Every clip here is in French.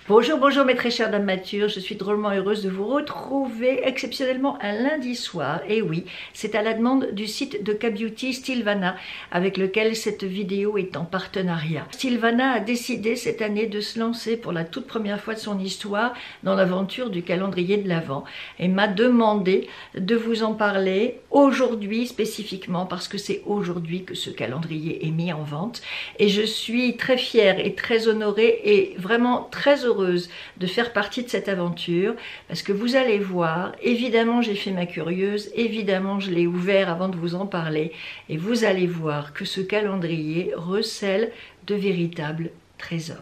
Bonjour, bonjour mes très chères dames matures, je suis drôlement heureuse de vous retrouver exceptionnellement un lundi soir. Et oui, c'est à la demande du site de K-Beauty Stilvana avec lequel cette vidéo est en partenariat. Stilvana a décidé cette année de se lancer pour la toute première fois de son histoire dans l'aventure du calendrier de l'Avent et m'a demandé de vous en parler aujourd'hui spécifiquement parce que c'est aujourd'hui que ce calendrier est mis en vente et je suis très fière et très honorée et vraiment très heureuse de faire partie de cette aventure parce que vous allez voir, évidemment j'ai fait ma curieuse, évidemment je l'ai ouvert avant de vous en parler et vous allez voir que ce calendrier recèle de véritables trésors.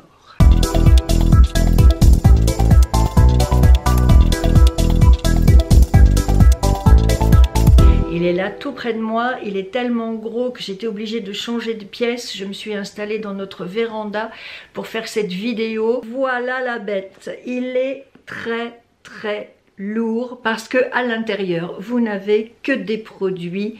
Il est là tout près de moi, il est tellement gros que j'étais obligée de changer de pièce. Je me suis installée dans notre véranda pour faire cette vidéo. Voilà la bête, il est très lourd parce que à l'intérieur vous n'avez que des produits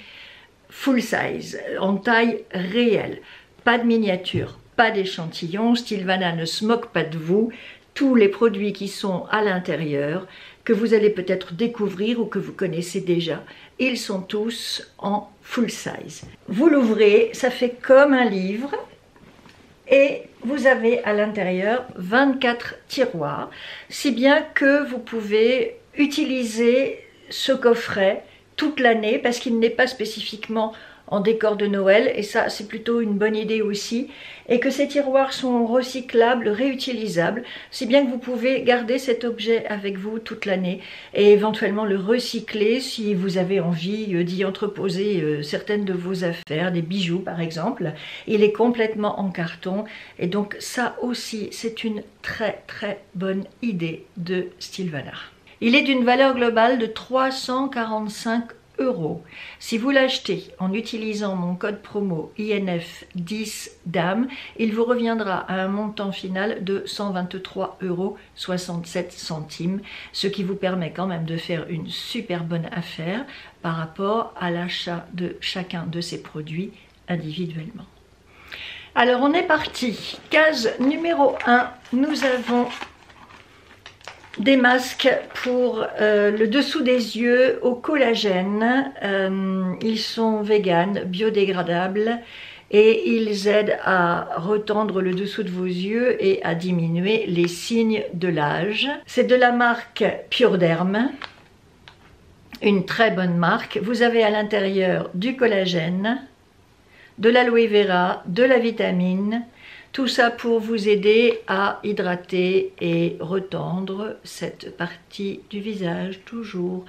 full size, en taille réelle. Pas de miniature, pas d'échantillon, Stilvana ne se moque pas de vous. Tous les produits qui sont à l'intérieur, que vous allez peut-être découvrir ou que vous connaissez déjà, ils sont tous en full size. Vous l'ouvrez, ça fait comme un livre et vous avez à l'intérieur 24 tiroirs, si bien que vous pouvez utiliser ce coffret toute l'année parce qu'il n'est pas spécifiquement en décor de Noël et ça c'est plutôt une bonne idée aussi, et que ces tiroirs sont recyclables, réutilisables, si bien que vous pouvez garder cet objet avec vous toute l'année et éventuellement le recycler si vous avez envie d'y entreposer certaines de vos affaires, des bijoux par exemple. Il est complètement en carton et donc ça aussi c'est une très bonne idée de Stilvana. Il est d'une valeur globale de 345 €. Si vous l'achetez en utilisant mon code promo INF10 DAM, il vous reviendra à un montant final de 123,67 €, ce qui vous permet quand même de faire une super bonne affaire par rapport à l'achat de chacun de ces produits individuellement. Alors on est parti, case numéro 1, nous avons des masques pour le dessous des yeux au collagène. Ils sont véganes, biodégradables et ils aident à retendre le dessous de vos yeux et à diminuer les signes de l'âge. C'est de la marque PureDerm, une très bonne marque. Vous avez à l'intérieur du collagène, de l'aloe vera, de la vitamine. Tout ça pour vous aider à hydrater et retendre cette partie du visage toujours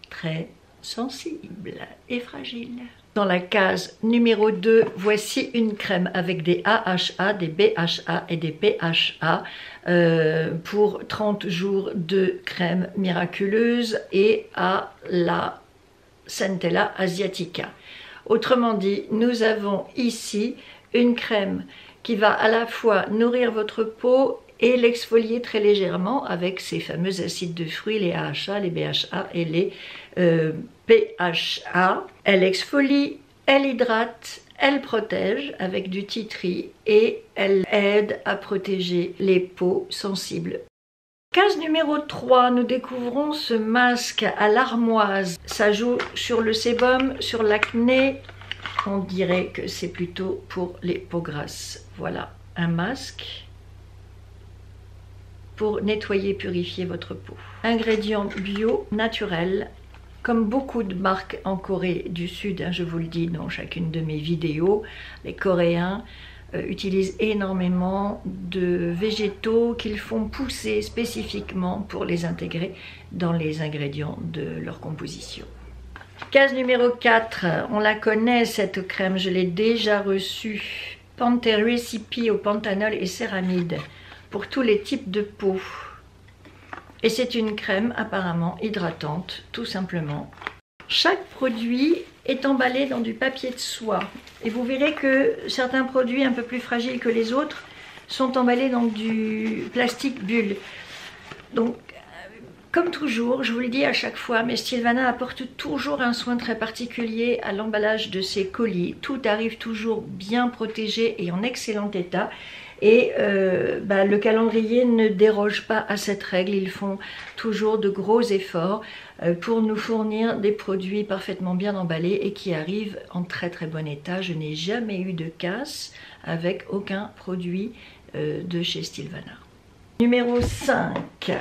très sensible et fragile. Dans la case numéro 2, voici une crème avec des AHA, des BHA et des PHA pour 30 jours de crème miraculeuse et à la Centella asiatica. Autrement dit, nous avons ici une crème qui va à la fois nourrir votre peau et l'exfolier très légèrement avec ces fameux acides de fruits, les AHA, les BHA et les PHA. Elle exfolie, elle hydrate, elle protège avec du tea tree et elle aide à protéger les peaux sensibles. Case numéro 3, nous découvrons ce masque à l'armoise. Ça joue sur le sébum, sur l'acné. On dirait que c'est plutôt pour les peaux grasses. Voilà, un masque pour nettoyer et purifier votre peau. Ingrédients bio, naturels, comme beaucoup de marques en Corée du Sud, je vous le dis dans chacune de mes vidéos, les Coréens utilisent énormément de végétaux qu'ils font pousser spécifiquement pour les intégrer dans les ingrédients de leur composition. Case numéro 4, on la connaît cette crème, je l'ai déjà reçue. Pante Recipe au panthanol et céramide pour tous les types de peau. Et c'est une crème apparemment hydratante, tout simplement. Chaque produit est emballé dans du papier de soie. Et vous verrez que certains produits un peu plus fragiles que les autres sont emballés dans du plastique bulle. Donc, comme toujours, je vous le dis à chaque fois, mais Stilvana apporte toujours un soin très particulier à l'emballage de ses colis. Tout arrive toujours bien protégé et en excellent état. Et le calendrier ne déroge pas à cette règle. Ils font toujours de gros efforts pour nous fournir des produits parfaitement bien emballés et qui arrivent en très très bon état. Je n'ai jamais eu de casse avec aucun produit de chez Stilvana. Numéro 5.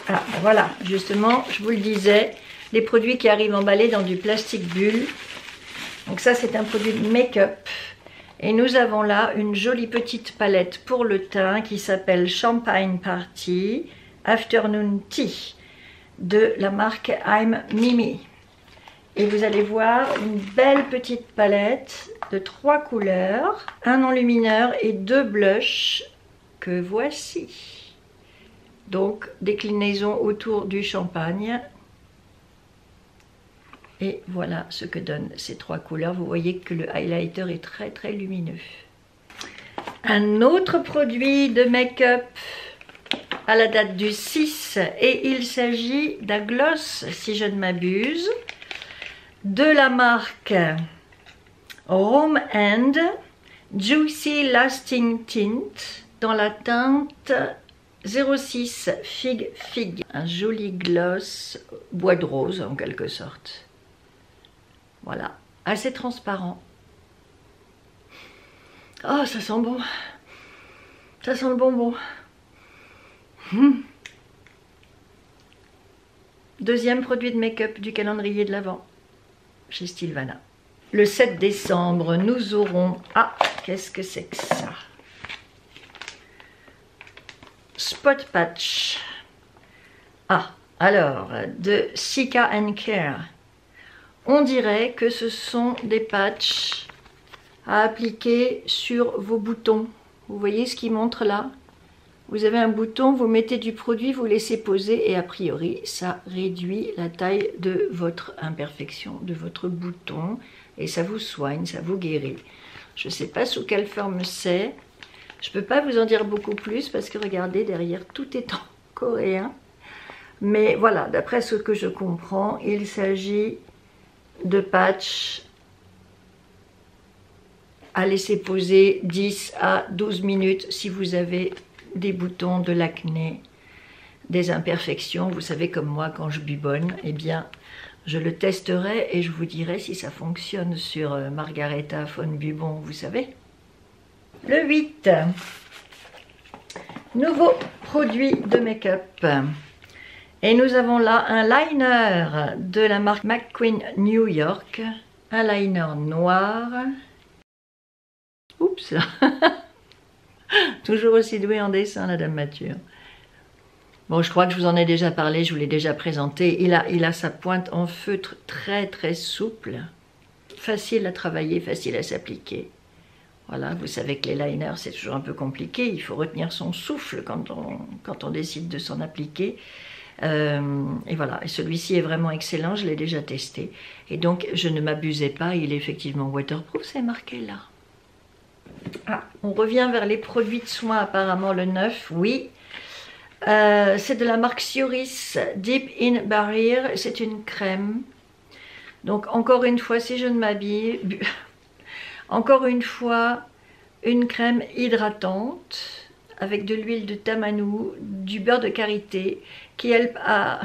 Ah, voilà, justement, je vous le disais, les produits qui arrivent emballés dans du plastique bulle. Donc ça, c'est un produit de make-up. Et nous avons là une jolie petite palette pour le teint qui s'appelle Champagne Party Afternoon Tea de la marque I'm Mimi. Et vous allez voir une belle petite palette de 3 couleurs, un enlumineur et 2 blushs que voici. Donc déclinaison autour du champagne. Et voilà ce que donnent ces 3 couleurs. Vous voyez que le highlighter est très très lumineux. Un autre produit de make-up à la date du 6. Et il s'agit d'un gloss, si je ne m'abuse, de la marque Home and Juicy Lasting Tint dans la teinte 06 Fig Fig. Un joli gloss bois de rose en quelque sorte. Voilà, assez transparent. Oh, ça sent bon. Ça sent le bonbon. Deuxième produit de make-up du calendrier de l'Avent chez Stilvana. Le 7 décembre, nous aurons... Ah, qu'est-ce que c'est que ça? Spot Patch. Ah, alors, de Sika & Care. On dirait que ce sont des patchs à appliquer sur vos boutons. Vous voyez ce qu'il montre là? Vous avez un bouton, vous mettez du produit, vous laissez poser et a priori, ça réduit la taille de votre imperfection, de votre bouton. Et ça vous soigne, ça vous guérit. Je ne sais pas sous quelle forme c'est. Je ne peux pas vous en dire beaucoup plus parce que regardez, derrière, tout est en coréen. Mais voilà, d'après ce que je comprends, il s'agit de patchs à laisser poser 10 à 12 minutes si vous avez des boutons, de l'acné, des imperfections. Vous savez comme moi, quand je bubonne, eh bien, je le testerai et je vous dirai si ça fonctionne sur Margaretha von Bubon, vous savez. Le 8. Nouveau produit de make-up. Et nous avons là un liner de la marque McQueen New York. Un liner noir. Oups. Toujours aussi douée en dessin, la Dame Mature. Bon, je crois que je vous en ai déjà parlé, je vous l'ai déjà présenté. Il a sa pointe en feutre très très souple. Facile à travailler, facile à s'appliquer. Voilà, vous savez que les liners, c'est toujours un peu compliqué. Il faut retenir son souffle quand on décide de s'en appliquer. Et voilà, et celui-ci est vraiment excellent, je l'ai déjà testé. Et donc, je ne m'abusais pas, il est effectivement waterproof, c'est marqué là. Ah, on revient vers les produits de soins, apparemment le 9, oui. C'est de la marque Sioris Deep In Barrier, c'est une crème. Donc, encore une fois, si je ne m'habille... Encore une fois, une crème hydratante avec de l'huile de tamanou, du beurre de karité qui aide à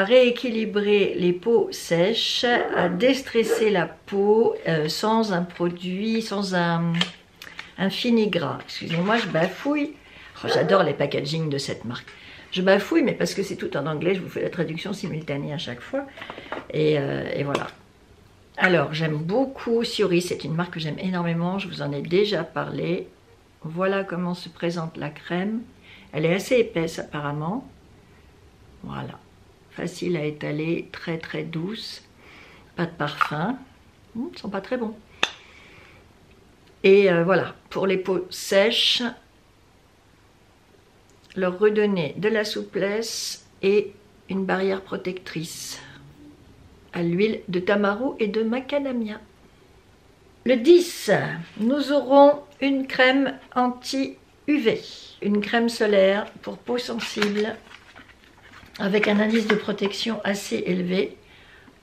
rééquilibrer les peaux sèches, à déstresser la peau sans un produit, sans un fini-gras. Excusez-moi, je bafouille. Oh, j'adore les packaging de cette marque. Je bafouille, mais parce que c'est tout en anglais, je vous fais la traduction simultanée à chaque fois. Et voilà. Alors, j'aime beaucoup Sioris, c'est une marque que j'aime énormément, je vous en ai déjà parlé. Voilà comment se présente la crème. Elle est assez épaisse apparemment. Voilà, facile à étaler, très très douce. Pas de parfum, ils ne sont pas très bons. Et voilà, pour les peaux sèches, leur redonner de la souplesse et une barrière protectrice à l'huile de tamaru et de macadamia. Le 10, nous aurons une crème anti-UV, une crème solaire pour peau sensible avec un indice de protection assez élevé.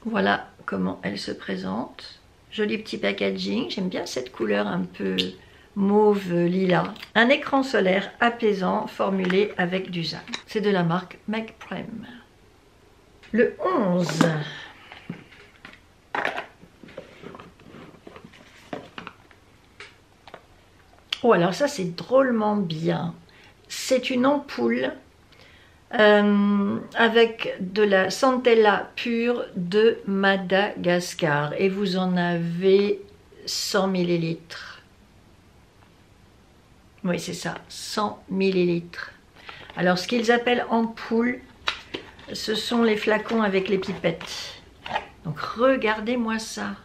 Voilà comment elle se présente. Joli petit packaging. J'aime bien cette couleur un peu mauve lilas. Un écran solaire apaisant formulé avec du zinc. C'est de la marque McPrem. Le 11. Oh, alors ça c'est drôlement bien. C'est une ampoule avec de la Centella pure de Madagascar. Et vous en avez 100 ml. Oui, c'est ça, 100 ml. Alors, ce qu'ils appellent ampoule, ce sont les flacons avec les pipettes. Donc, regardez-moi ça.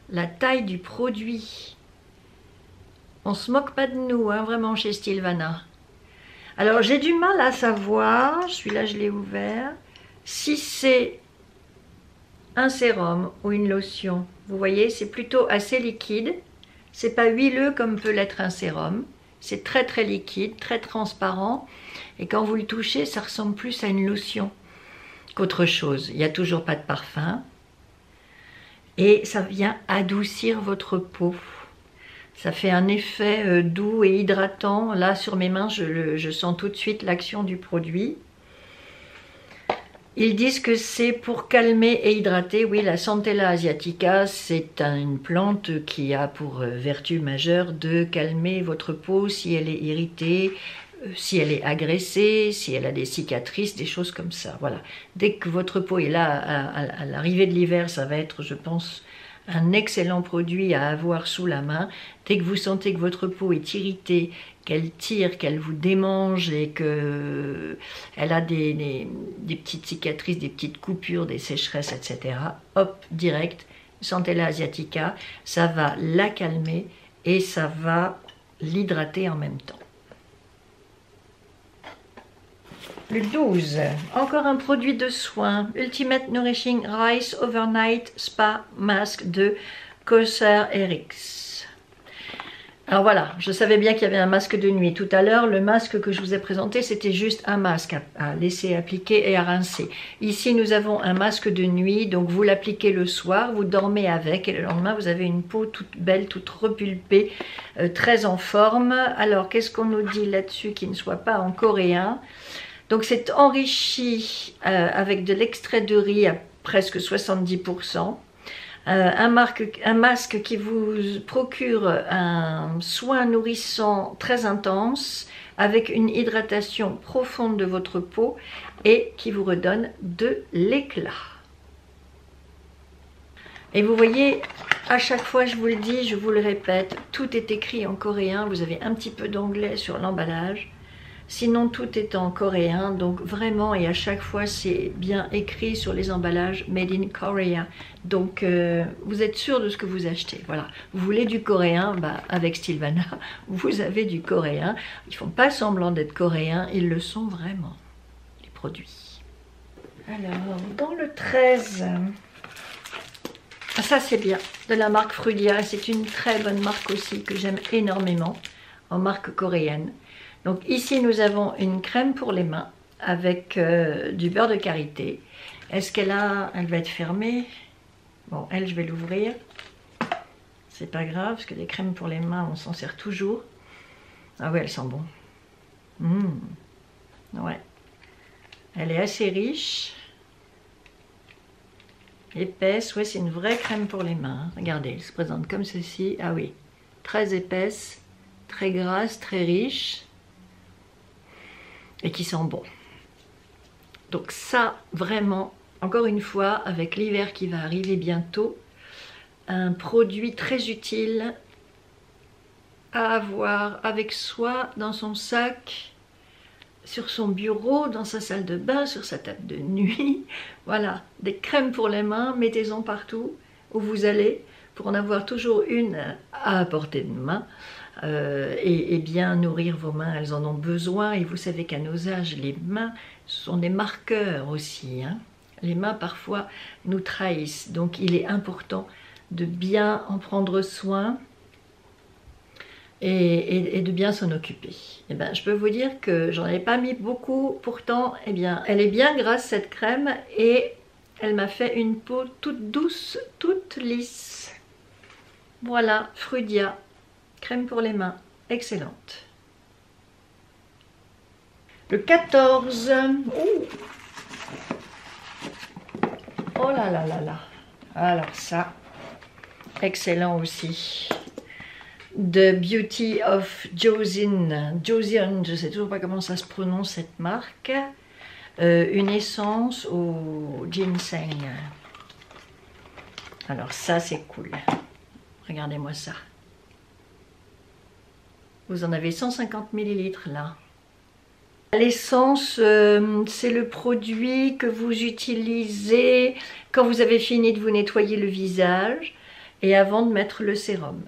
La taille du produit. On se moque pas de nous, hein, vraiment, chez Stilvana. Alors, j'ai du mal à savoir, celui-là, je l'ai ouvert, si c'est un sérum ou une lotion. Vous voyez, c'est plutôt assez liquide. C'est pas huileux comme peut l'être un sérum. C'est très très liquide, très transparent. Et quand vous le touchez, ça ressemble plus à une lotion qu'autre chose. Il n'y a toujours pas de parfum. Et ça vient adoucir votre peau. Ça fait un effet doux et hydratant. Là, sur mes mains, je sens tout de suite l'action du produit. Ils disent que c'est pour calmer et hydrater. Oui, la Centella asiatica, c'est une plante qui a pour vertu majeure de calmer votre peau si elle est irritée, si elle est agressée, si elle a des cicatrices, des choses comme ça. Voilà. Dès que votre peau est là, à l'arrivée de l'hiver, ça va être, je pense, un excellent produit à avoir sous la main. Dès que vous sentez que votre peau est irritée, qu'elle tire, qu'elle vous démange et qu'elle a des petites cicatrices, des petites coupures, des sécheresses, etc. Hop, direct, Centella asiatica, ça va la calmer et ça va l'hydrater en même temps. Le 12, encore un produit de soin, Ultimate Nourishing Rice Overnight Spa Mask de Corsair Rx. Alors voilà, je savais bien qu'il y avait un masque de nuit. Tout à l'heure, le masque que je vous ai présenté, c'était juste un masque à laisser appliquer et à rincer. Ici, nous avons un masque de nuit, donc vous l'appliquez le soir, vous dormez avec et le lendemain, vous avez une peau toute belle, toute repulpée, très en forme. Alors, qu'est-ce qu'on nous dit là-dessus qui ne soit pas en coréen ? Donc c'est enrichi avec de l'extrait de riz à presque 70%. Un masque qui vous procure un soin nourrissant très intense avec une hydratation profonde de votre peau et qui vous redonne de l'éclat. Et vous voyez, à chaque fois je vous le dis, je vous le répète, tout est écrit en coréen, vous avez un petit peu d'anglais sur l'emballage. Sinon, tout est en coréen, donc vraiment, et à chaque fois, c'est bien écrit sur les emballages « Made in Korea ». Donc, vous êtes sûr de ce que vous achetez. Voilà. Vous voulez du coréen, bah, avec Stilvana, vous avez du coréen. Ils ne font pas semblant d'être coréens, ils le sont vraiment, les produits. Alors, dans le 13, ça c'est bien, de la marque Frulia. C'est une très bonne marque aussi, que j'aime énormément, en marque coréenne. Donc ici nous avons une crème pour les mains avec du beurre de karité. Est-ce qu'elle va être fermée? Bon, elle je vais l'ouvrir. C'est pas grave parce que les crèmes pour les mains on s'en sert toujours. Ah ouais, elle sent bon. Ouais. Elle est assez riche. Épaisse, ouais, c'est une vraie crème pour les mains. Regardez, elle se présente comme ceci. Ah oui, très épaisse, très grasse, très riche. Et qui sent bon. Donc ça, vraiment, encore une fois, avec l'hiver qui va arriver bientôt, un produit très utile à avoir avec soi dans son sac, sur son bureau, dans sa salle de bain, sur sa table de nuit. Voilà, des crèmes pour les mains, mettez-en partout où vous allez, pour en avoir toujours une à portée de main. Et bien nourrir vos mains, elles en ont besoin. Et vous savez qu'à nos âges, les mains sont des marqueurs aussi, hein. Les mains parfois nous trahissent, donc il est important de bien en prendre soin et de bien s'en occuper. Et ben, je peux vous dire que j'en ai pas mis beaucoup, pourtant eh bien, elle est bien grasse cette crème et elle m'a fait une peau toute douce, toute lisse. Voilà, Frudia, crème pour les mains, excellente. Le 14. Oh là là là là. Alors ça, excellent aussi. The Beauty of Joseon. Joseon, je ne sais toujours pas comment ça se prononce cette marque. Une essence au ginseng. Alors ça c'est cool. Regardez-moi ça. Vous en avez 150 ml là. L'essence, c'est le produit que vous utilisez quand vous avez fini de vous nettoyer le visage et avant de mettre le sérum.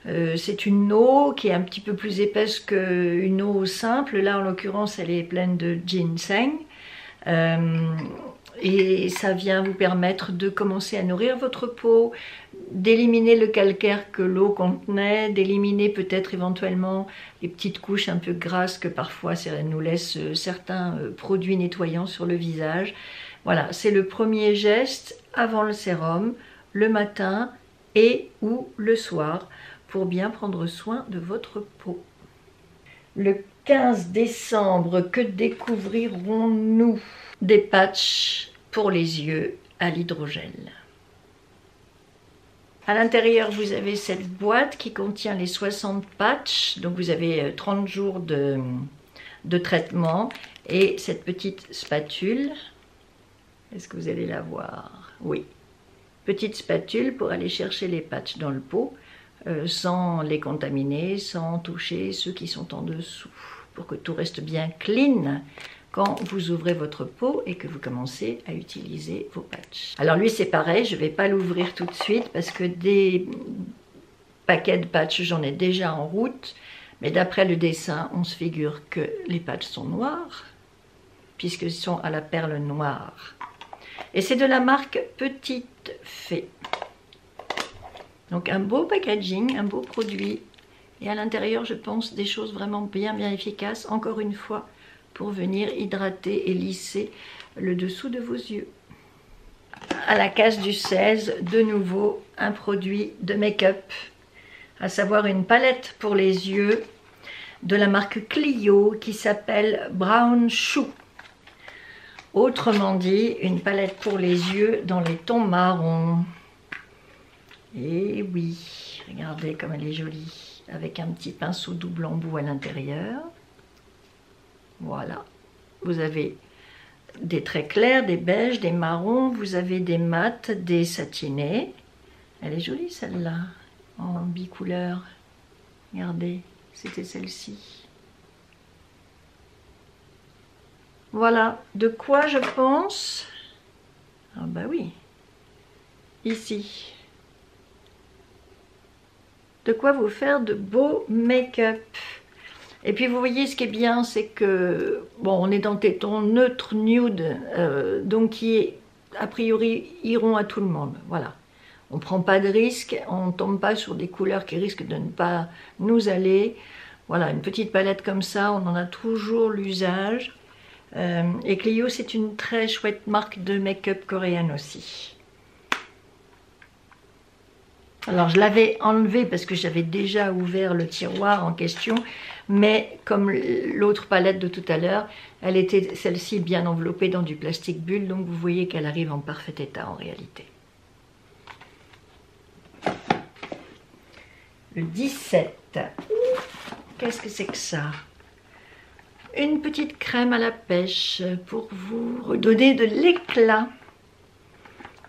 C'est une eau qui est un petit peu plus épaisse qu'une eau simple. Là, en l'occurrence, elle est pleine de ginseng. Et ça vient vous permettre de commencer à nourrir votre peau, d'éliminer le calcaire que l'eau contenait, d'éliminer peut-être éventuellement les petites couches un peu grasses que parfois ça nous laisse certains produits nettoyants sur le visage. Voilà, c'est le premier geste avant le sérum, le matin et ou le soir, pour bien prendre soin de votre peau. Le 15 décembre, que découvrirons-nous? Des patchs pour les yeux à l'hydrogel. À l'intérieur, vous avez cette boîte qui contient les 60 patchs. Donc vous avez 30 jours de traitement. Et cette petite spatule. Est-ce que vous allez la voir? Oui. Petite spatule pour aller chercher les patchs dans le pot sans les contaminer, sans toucher ceux qui sont en dessous. Pour que tout reste bien clean quand vous ouvrez votre pot et que vous commencez à utiliser vos patchs. Alors lui c'est pareil, je ne vais pas l'ouvrir tout de suite parce que des paquets de patchs j'en ai déjà en route, mais d'après le dessin on se figure que les patchs sont noirs puisqu'ils sont à la perle noire. Et c'est de la marque Petite Fée. Donc un beau packaging, un beau produit et à l'intérieur je pense des choses vraiment bien efficaces, encore une fois, pour venir hydrater et lisser le dessous de vos yeux. À la case du 16, de nouveau un produit de make-up, à savoir une palette pour les yeux de la marque Clio qui s'appelle Brown Shoe. Autrement dit, une palette pour les yeux dans les tons marrons. Et oui, regardez comme elle est jolie, avec un petit pinceau double embout à l'intérieur. Voilà, vous avez des traits clairs, des beiges, des marrons, vous avez des mats, des satinés. Elle est jolie celle-là, en bicouleur. Regardez, c'était celle-ci. Voilà, de quoi je pense? Ah bah oui, ici. De quoi vous faire de beaux make-up. Et puis vous voyez ce qui est bien, c'est que, bon, on est dans des tons neutres, nude, donc qui a priori iront à tout le monde, voilà. On ne prend pas de risque, on ne tombe pas sur des couleurs qui risquent de ne pas nous aller. Voilà, une petite palette comme ça, on en a toujours l'usage. Et Clio, c'est une très chouette marque de make-up coréenne aussi. Alors je l'avais enlevé parce que j'avais déjà ouvert le tiroir en question, mais comme l'autre palette de tout à l'heure, elle était celle-ci bien enveloppée dans du plastique bulle, donc vous voyez qu'elle arrive en parfait état en réalité. Le 17, qu'est-ce que c'est que ça? Une petite crème à la pêche pour vous redonner de l'éclat.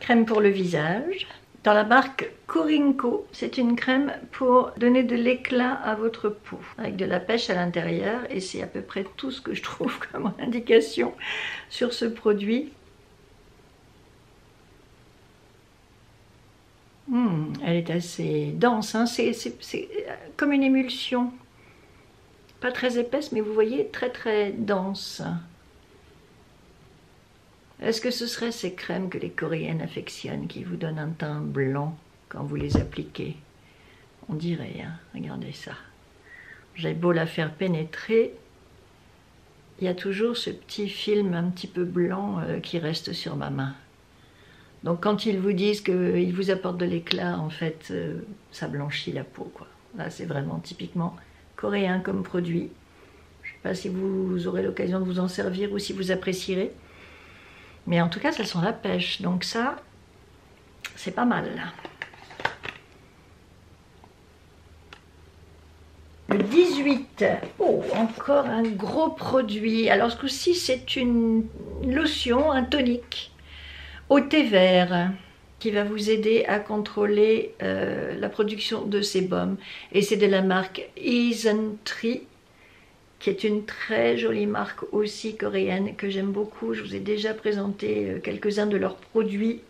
Crème pour le visage. Dans la marque Corinco, c'est une crème pour donner de l'éclat à votre peau, avec de la pêche à l'intérieur, et c'est à peu près tout ce que je trouve comme indication sur ce produit. Elle est assez dense, hein. C'est comme une émulsion, pas très épaisse, mais vous voyez, très dense. Est-ce que ce serait ces crèmes que les Coréennes affectionnent, qui vous donnent un teint blanc quand vous les appliquez? On dirait, hein, regardez ça. J'ai beau la faire pénétrer, il y a toujours ce petit film un petit peu blanc qui reste sur ma main. Donc quand ils vous disent qu'ils vous apportent de l'éclat, en fait, ça blanchit la peau, quoi. Là, c'est vraiment typiquement coréen comme produit. Je ne sais pas si vous aurez l'occasion de vous en servir ou si vous apprécierez. Mais en tout cas, ça sent la pêche. Donc ça, c'est pas mal. Le 18. Oh, encore un gros produit. Alors ce coup-ci, c'est une lotion, un tonique au thé vert qui va vous aider à contrôler la production de sébum. Et c'est de la marque Isntree, qui est une très jolie marque aussi coréenne que j'aime beaucoup. Je vous ai déjà présenté quelques-uns de leurs produits.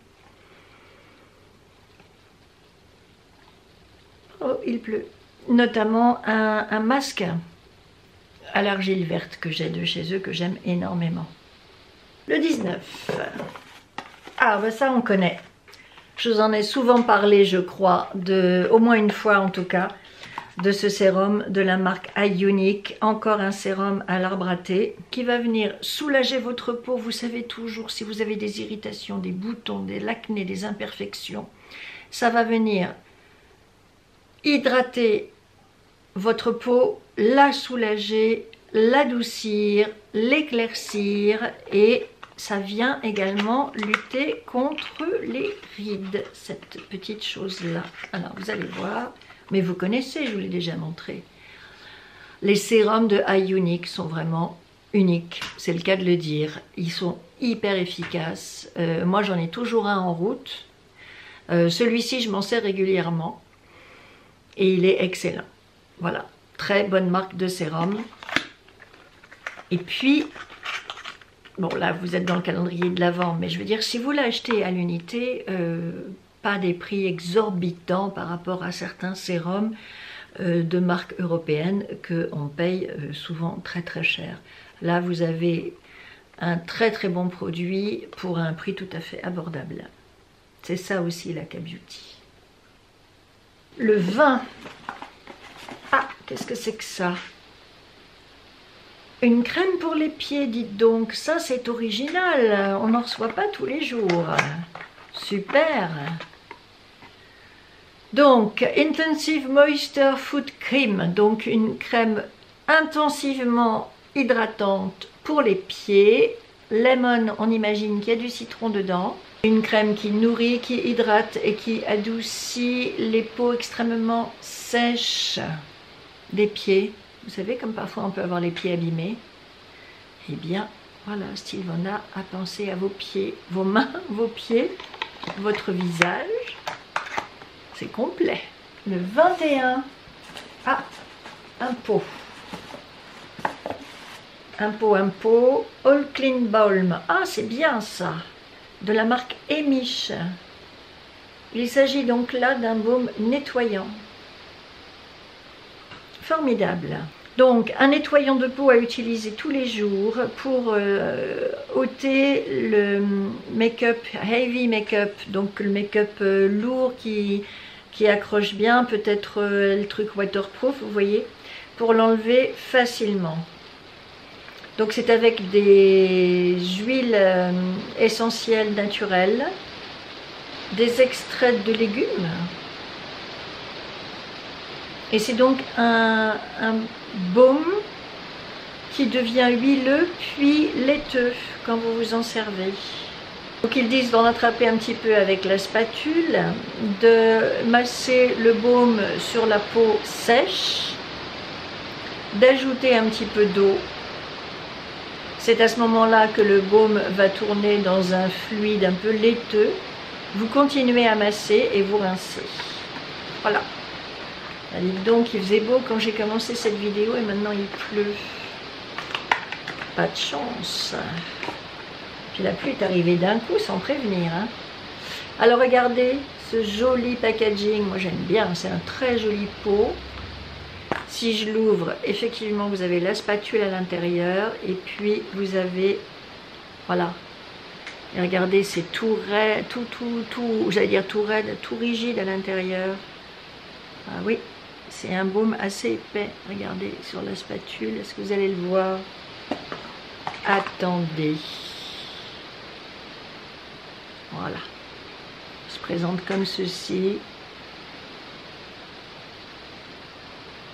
Oh, il pleut. Notamment un masque à l'argile verte que j'ai de chez eux, que j'aime énormément. Le 19. Ah, ben ça on connaît. Je vous en ai souvent parlé, je crois, au moins une fois en tout cas, de ce sérum de la marque Ionic. Encore un sérum à l'arbre à thé qui va venir soulager votre peau. Vous savez toujours si vous avez des irritations, des boutons, de l'acné, des imperfections. Ça va venir hydrater votre peau, la soulager, l'adoucir, l'éclaircir et ça vient également lutter contre les rides, cette petite chose-là. Alors vous allez voir, mais vous connaissez, je vous l'ai déjà montré. Les sérums de Ionic sont vraiment uniques, c'est le cas de le dire. Ils sont hyper efficaces. Moi j'en ai toujours un en route. Celui-ci je m'en sers régulièrement et il est excellent. Voilà, très bonne marque de sérum. Et puis, bon là vous êtes dans le calendrier de l'Avent, mais je veux dire si vous l'achetez à l'unité, pas des prix exorbitants par rapport à certains sérums de marques européennes qu'on paye souvent très très cher. Là vous avez un très très bon produit pour un prix tout à fait abordable. C'est ça aussi la K-Beauty. Le 20. Ah, qu'est-ce que c'est que ça? Une crème pour les pieds, dites donc. Ça, c'est original. On n'en reçoit pas tous les jours. Super. Donc, Intensive Moisture Foot Cream. Donc, une crème intensivement hydratante pour les pieds. Lemon, on imagine qu'il y a du citron dedans. Une crème qui nourrit, qui hydrate et qui adoucit les peaux extrêmement sèches des pieds. Vous savez, comme parfois on peut avoir les pieds abîmés. Eh bien, voilà, Stilvona a pensé à vos pieds, vos mains, vos pieds, votre visage. C'est complet. Le 21. Ah, un pot. Un pot. All Clean Balm. Ah, c'est bien ça. De la marque Emish. Il s'agit donc là d'un baume nettoyant. Formidable. Donc un nettoyant de peau à utiliser tous les jours pour ôter le make-up, heavy make-up, donc le make-up lourd qui accroche bien, peut-être le truc waterproof, vous voyez, pour l'enlever facilement. Donc c'est avec des huiles essentielles naturelles, des extraits de légumes. Et c'est donc un baume qui devient huileux puis laiteux quand vous vous en servez. Donc ils disent d'en attraper un petit peu avec la spatule, de masser le baume sur la peau sèche, d'ajouter un petit peu d'eau. C'est à ce moment-là que le baume va tourner dans un fluide un peu laiteux. Vous continuez à masser et vous rincez. Voilà. Dites donc, il faisait beau quand j'ai commencé cette vidéo et maintenant il pleut. Pas de chance. Puis la pluie est arrivée d'un coup sans prévenir. Hein. Alors regardez ce joli packaging. Moi j'aime bien, c'est un très joli pot. Si je l'ouvre, effectivement vous avez la spatule à l'intérieur et puis vous avez, voilà. Et regardez, c'est tout raide, j'allais dire tout raide, tout rigide à l'intérieur. Ah oui. C'est un baume assez épais, regardez sur la spatule, est-ce que vous allez le voir? Attendez. Voilà. présente comme ceci.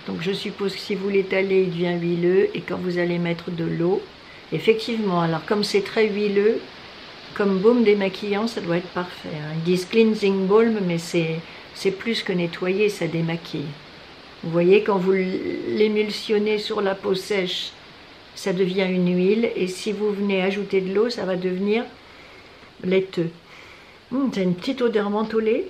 Donc je suppose que si vous l'étalez, il devient huileux, et quand vous allez mettre de l'eau, effectivement, alors comme c'est très huileux, comme baume démaquillant, ça doit être parfait. Hein. Ils disent cleansing balm, mais c'est plus que nettoyer, ça démaquille. Vous voyez, quand vous l'émulsionnez sur la peau sèche, ça devient une huile, et si vous venez ajouter de l'eau, ça va devenir laiteux. C'est une petite odeur mentholée,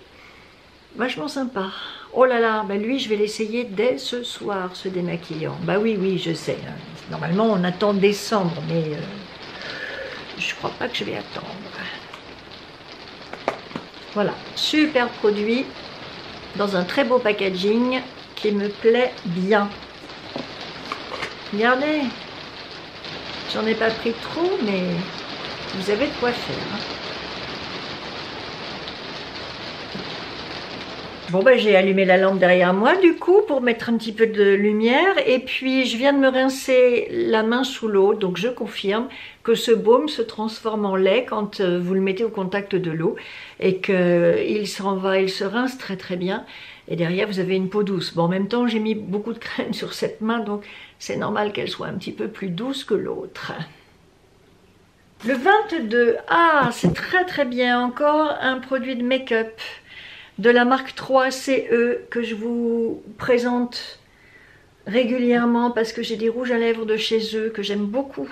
vachement sympa. Oh là là, ben lui je vais l'essayer dès ce soir, ce démaquillant. Bah oui, oui, je sais. Hein. Normalement on attend décembre, mais je crois pas que je vais attendre. Voilà, super produit, dans un très beau packaging qui me plaît bien. Regardez, j'en ai pas pris trop, mais vous avez de quoi faire. Hein. Bon ben j'ai allumé la lampe derrière moi du coup pour mettre un petit peu de lumière, et puis je viens de me rincer la main sous l'eau, donc je confirme que ce baume se transforme en lait quand vous le mettez au contact de l'eau, et qu'il s'en va, il se rince très très bien, et derrière vous avez une peau douce. Bon, en même temps j'ai mis beaucoup de crème sur cette main, donc c'est normal qu'elle soit un petit peu plus douce que l'autre. Le 22, ah c'est très très bien, encore un produit de make-up de la marque 3CE que je vous présente régulièrement parce que j'ai des rouges à lèvres de chez eux que j'aime beaucoup.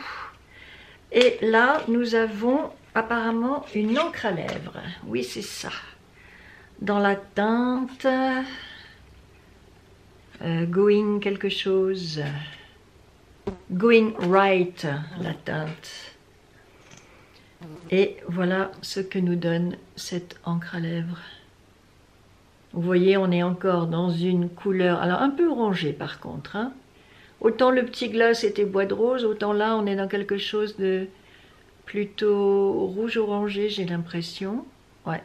Et là, nous avons apparemment une encre à lèvres. Oui, c'est ça. Dans la teinte Going quelque chose. Going Right, la teinte. Et voilà ce que nous donne cette encre à lèvres. Vous voyez, on est encore dans une couleur, alors un peu orangée par contre. Hein. Autant le petit glace était bois de rose, autant là on est dans quelque chose de plutôt rouge-orangé, j'ai l'impression. Ouais.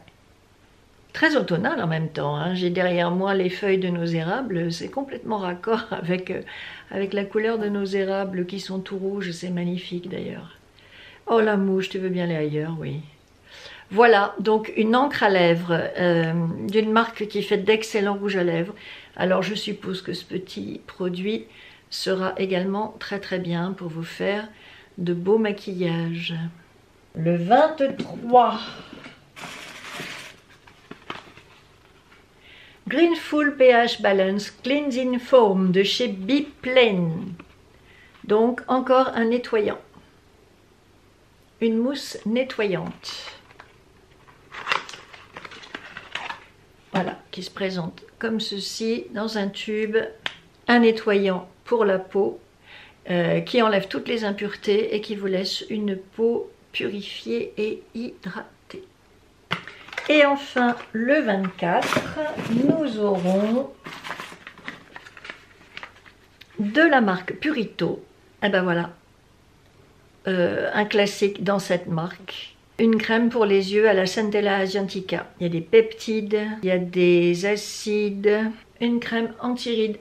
Très automnal en même temps. Hein. J'ai derrière moi les feuilles de nos érables, c'est complètement raccord avec la couleur de nos érables qui sont tout rouges, c'est magnifique d'ailleurs. Oh la mouche, tu veux bien aller ailleurs, oui. Voilà, donc une encre à lèvres d'une marque qui fait d'excellents rouges à lèvres. Alors je suppose que ce petit produit sera également très très bien pour vous faire de beaux maquillages. Le 23. Greenful pH Balance Cleansing Foam de chez Biplane. Donc encore un nettoyant. Une mousse nettoyante. Voilà, qui se présente comme ceci, dans un tube, un nettoyant pour la peau, qui enlève toutes les impuretés et qui vous laisse une peau purifiée et hydratée. Et enfin, le 24, nous aurons de la marque Purito, et ben voilà, un classique dans cette marque. Une crème pour les yeux à la Centella asiatica. Il y a des peptides, il y a des acides. Une crème anti-rides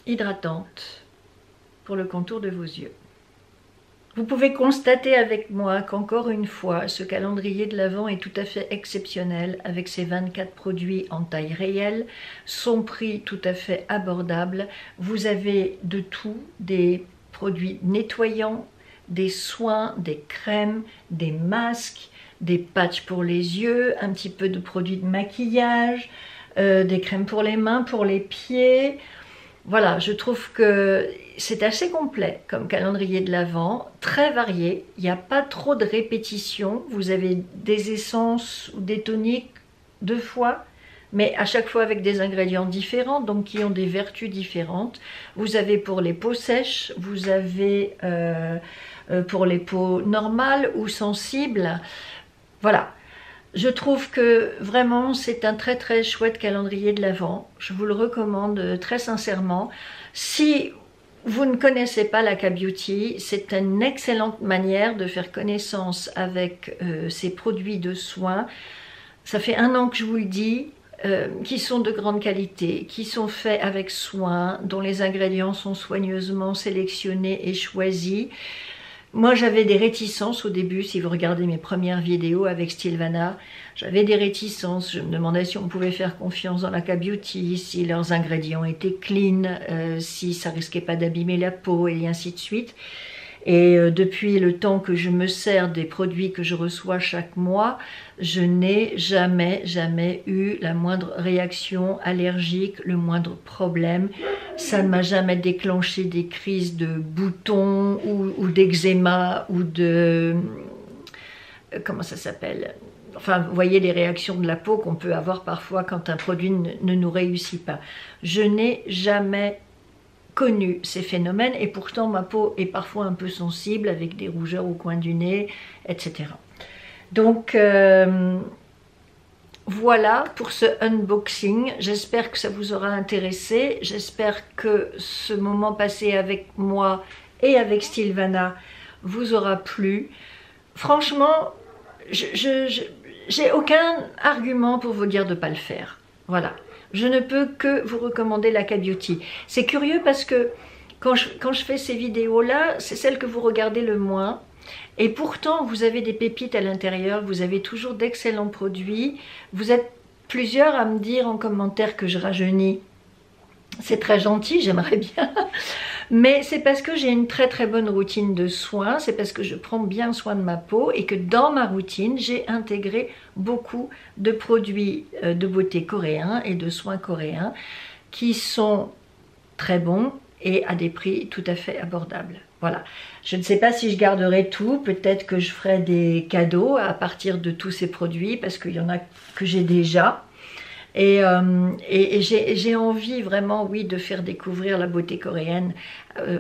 hydratante pour le contour de vos yeux. Vous pouvez constater avec moi qu'encore une fois, ce calendrier de l'Avent est tout à fait exceptionnel avec ses 24 produits en taille réelle, son prix tout à fait abordable. Vous avez de tout, des produits nettoyants, des soins, des crèmes, des masques, des patchs pour les yeux, un petit peu de produits de maquillage, des crèmes pour les mains, pour les pieds. Voilà, je trouve que c'est assez complet comme calendrier de l'Avent, très varié. Il n'y a pas trop de répétitions. Vous avez des essences ou des toniques 2 fois, mais à chaque fois avec des ingrédients différents, donc qui ont des vertus différentes. Vous avez pour les peaux sèches, vous avez pour les peaux normales ou sensibles. Voilà, je trouve que vraiment c'est un très très chouette calendrier de l'Avent. Je vous le recommande très sincèrement. Si vous ne connaissez pas la K-Beauty, c'est une excellente manière de faire connaissance avec ces produits de soins. Ça fait 1 an que je vous le dis. Qui sont de grande qualité, qui sont faits avec soin, dont les ingrédients sont soigneusement sélectionnés et choisis. Moi j'avais des réticences au début, si vous regardez mes premières vidéos avec Stilvana, j'avais des réticences, je me demandais si on pouvait faire confiance dans la K-Beauty, si leurs ingrédients étaient clean, si ça risquait pas d'abîmer la peau et ainsi de suite. Et depuis le temps que je me sers des produits que je reçois chaque mois, je n'ai jamais eu la moindre réaction allergique, le moindre problème. Ça ne m'a jamais déclenché des crises de boutons ou d'eczéma ou de... comment ça s'appelle? Enfin, vous voyez les réactions de la peau qu'on peut avoir parfois quand un produit ne nous réussit pas. Je n'ai jamais connu ces phénomènes et pourtant ma peau est parfois un peu sensible avec des rougeurs au coin du nez, etc. Donc voilà pour ce unboxing, j'espère que ça vous aura intéressé, j'espère que ce moment passé avec moi et avec Stilvana vous aura plu. Franchement, j'ai aucun argument pour vous dire de ne pas le faire, voilà. Je ne peux que vous recommander la K-Beauty. C'est curieux parce que quand je fais ces vidéos-là, c'est celle que vous regardez le moins. Et pourtant, vous avez des pépites à l'intérieur, vous avez toujours d'excellents produits. Vous êtes plusieurs à me dire en commentaire que je rajeunis. C'est très gentil, j'aimerais bien. Mais c'est parce que j'ai une très bonne routine de soins, c'est parce que je prends bien soin de ma peau et que dans ma routine, j'ai intégré beaucoup de produits de beauté coréens et de soins coréens qui sont très bons et à des prix tout à fait abordables. Voilà, je ne sais pas si je garderai tout, peut-être que je ferai des cadeaux à partir de tous ces produits parce qu'il y en a que j'ai déjà. Et j'ai envie vraiment, oui, de faire découvrir la beauté coréenne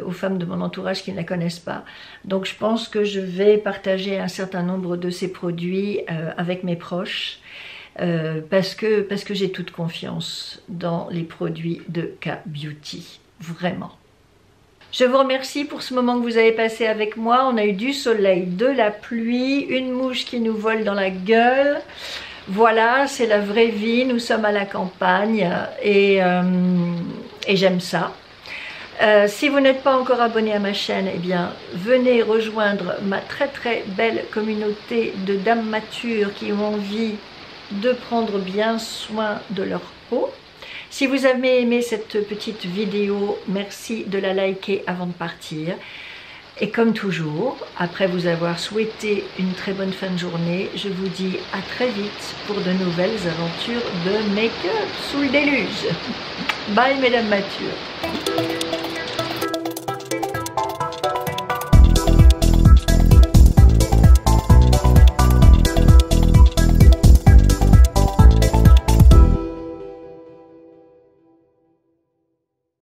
aux femmes de mon entourage qui ne la connaissent pas. Donc je pense que je vais partager un certain nombre de ces produits avec mes proches parce que j'ai toute confiance dans les produits de K-Beauty, vraiment. Je vous remercie pour ce moment que vous avez passé avec moi. On a eu du soleil, de la pluie, une mouche qui nous vole dans la gueule. Voilà, c'est la vraie vie, nous sommes à la campagne et j'aime ça. Si vous n'êtes pas encore abonné à ma chaîne, eh bien, venez rejoindre ma très belle communauté de dames matures qui ont envie de prendre bien soin de leur peau. Si vous avez aimé cette petite vidéo, merci de la liker avant de partir. Et comme toujours, après vous avoir souhaité une très bonne fin de journée, je vous dis à très vite pour de nouvelles aventures de make-up sous le déluge. Bye mesdames matures.